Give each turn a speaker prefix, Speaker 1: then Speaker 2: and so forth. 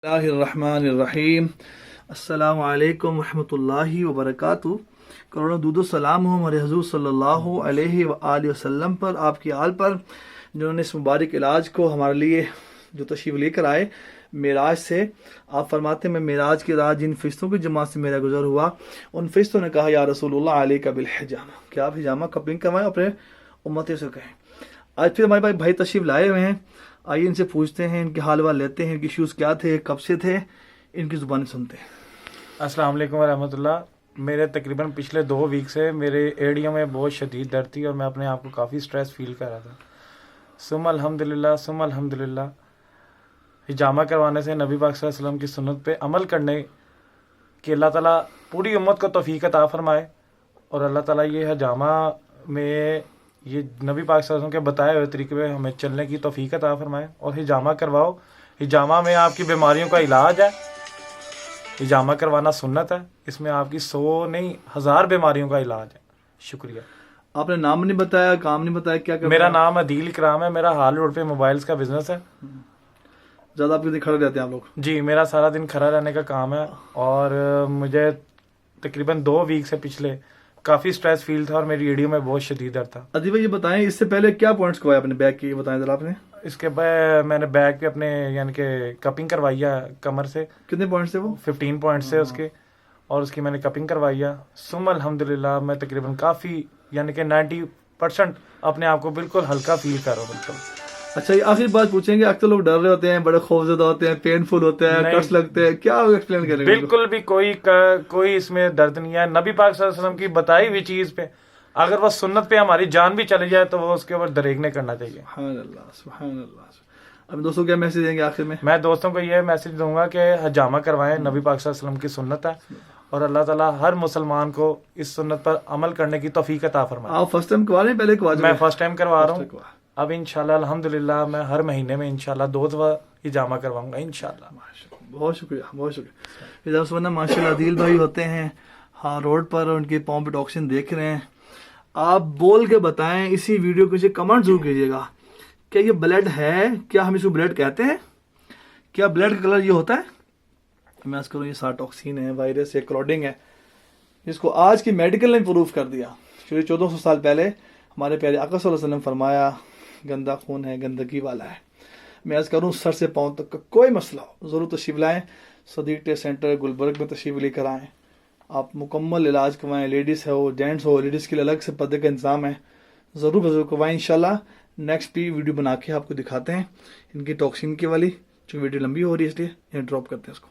Speaker 1: बिस्मिल्लाहिर्रहमानिर्रहीम। अस्सलामु अलैकुम रहमतुल्लाहि व बरकातुहू। करोड़ों दूदो सलाम हो हमारे हुज़ूर सल्लल्लाहु अलैहि व आलिहि वसल्लम पर, आपकी आल पर, जिन्होंने इस मुबारक इलाज को हमारे लिए जो तशरीफ़ लेकर आए मेराज से। आप फरमाते हैं मैं मेराज की रात जिन फ़रिश्तों की जमात से मेरा गुजर हुआ, उन फ़रिश्तों ने कहा या रसूलुल्लाह अलैका बिल हिजामा, क्या आप हिजामा कपलिंग करवाएं, अपने उम्मतियों से कहें। आज फिर हमारे भाई तशरीफ़ लाए हुए हैं, आइए इनसे पूछते हैं, इनके हाल वाल लेते हैं, इनके इश्यूज़ क्या थे, कब से थे, इनकी ज़ुबानी सुनते हैं।
Speaker 2: अस्सलाम वालेकुम रहमतुल्लाह। मेरे तकरीबन पिछले 2 वीक से मेरे एड़ियों में बहुत शदीद दर्द थी और मैं अपने आप को काफ़ी स्ट्रेस फील कर रहा था। सुम अल्हम्दुलिल्लाह हिजामा करवाने से, नबी पाक सल्लल्लाहु अलैहि वसल्लम की सुन्नत पे अमल करने कि अल्लाह ताला पूरी उम्मत को तौफीक अता फरमाए और अल्लाह ताला ये हिजामा में ये नबी पाक सल्लल्लाहु अलैहि वसल्लम के बताए हुए तरीके पे हमें चलने की तौफीक अता फरमाए और हिजामा करवाओ। हिजामा में आपकी बीमारियों का इलाज है, हिजामा करवाना सुन्नत है, इसमें आपकी 100 नहीं 1000 बीमारियों का इलाज है। शुक्रिया।
Speaker 1: आपने नाम नहीं बताया, काम नहीं बताया, क्या कर
Speaker 2: मेरा नाम अदील इकराम है, मेरा हाल रोड पे मोबाइल्स का बिजनेस है।
Speaker 1: ज़्यादा आप खड़े रहते हैं आप लोग?
Speaker 2: जी, मेरा सारा दिन खड़ा रहने का काम है और मुझे तकरीबन 2 वीक से पिछले काफ़ी स्ट्रेस फील था और मेरी एड़ियों में बहुत शदीद दर्द था।
Speaker 1: अदील भाई ये बताएं, इससे पहले क्या पॉइंट्स करवाए अपने बैक की, बताएं जरा आपने।
Speaker 2: इसके बाद मैंने बैक पे अपने यानी कि कपिंग करवाई है कमर से।
Speaker 1: कितने पॉइंट्स थे वो?
Speaker 2: 15 पॉइंट्स से उसके, और उसकी मैंने कपिंग करवाई है। सुम अल्हम्दुलिल्लाह मैं तकरीबन काफ़ी यानी कि 90% अपने आप को बिल्कुल हल्का फील कर रहा हूँ बिल्कुल।
Speaker 1: अच्छा, ये आखिर बात पूछेंगे, अक्सर लोग डर रहे होते हैं, बड़े खौफजदा होते हैं, पेनफुल होते हैं, कट्स लगते हैं, क्या एक्सप्लेन करेंगे?
Speaker 2: बिल्कुल भी कोई इसमें दर्द नहीं है। नबी पाक सल्लल्लाहु अलैहि वसल्लम की बताई हुई चीज पे अगर वो सुन्नत पे हमारी जान भी चली जाए तो वो उसके ऊपर दरेगने करना चाहिए।
Speaker 1: सुभान अल्लाह, सुभान अल्लाह। अब दोस्तों क्या मैसेज देंगे आखिर में?
Speaker 2: मैं दोस्तों को ये मैसेज दूंगा कि हिजामा करवाएं, नबी पाक सल्लल्लाहु अलैहि वसल्लम की सुन्नत है और अल्लाह ताला हर मुसलमान को इस सुन्नत पर अमल करने की तौफीक अता फरमाए।
Speaker 1: आप फर्स्ट टाइम करवा रहे हैं, पहले करवा चुके हैं?
Speaker 2: मैं फर्स्ट टाइम करवा रहा हूँ। अब इंशाल्लाह अल्हम्दुलिल्लाह मैं हर महीने में इंशाल्लाह 2 दफा हिजामा करवाऊंगा इंशाल्लाह।
Speaker 1: बहुत शुक्रिया, बहुत शुक्रिया। इधर सुनना माशाल्लाह अदील भाई होते हैं, हाँ रोड पर उनके पाँव पे टॉक्सिन देख रहे हैं। आप बोल के बताएं, इसी वीडियो के कमेंट जरूर कीजिएगा, क्या ये ब्लड है? क्या हम इसको ब्लड कहते हैं? क्या ब्लड का कलर ये होता है? मैं आज करूँ, ये सारा टॉक्सिन है, वायरस है, क्लॉडिंग है, जिसको आज की मेडिकल ने प्रूफ कर दिया। 1400 साल पहले हमारे प्यारे आका सल्लल्लाहु अलैहि वसल्लम फरमाया गंदा खून है, गंदगी वाला है। मैं आज करूँ, सर से पाँव तक का कोई मसला हो ज़रूर तशरीफ़ लाएँ, सदीक टेस्ट सेंटर गुलबर्ग में तशरीफ़ लेकर आएँ। आप मुकम्मल इलाज करवाएँ, लेडीज़ हो जेंट्स हो, लेडीज़ के लिए अलग से पर्दे का इंतज़ाम है, ज़रूर करवाएँ इंशाल्लाह। नेक्स्ट भी वीडियो बना के आपको दिखाते हैं इनकी टॉक्सिन की वाली, जो वीडियो लंबी हो रही है इसलिए ड्रॉप करते हैं उसको।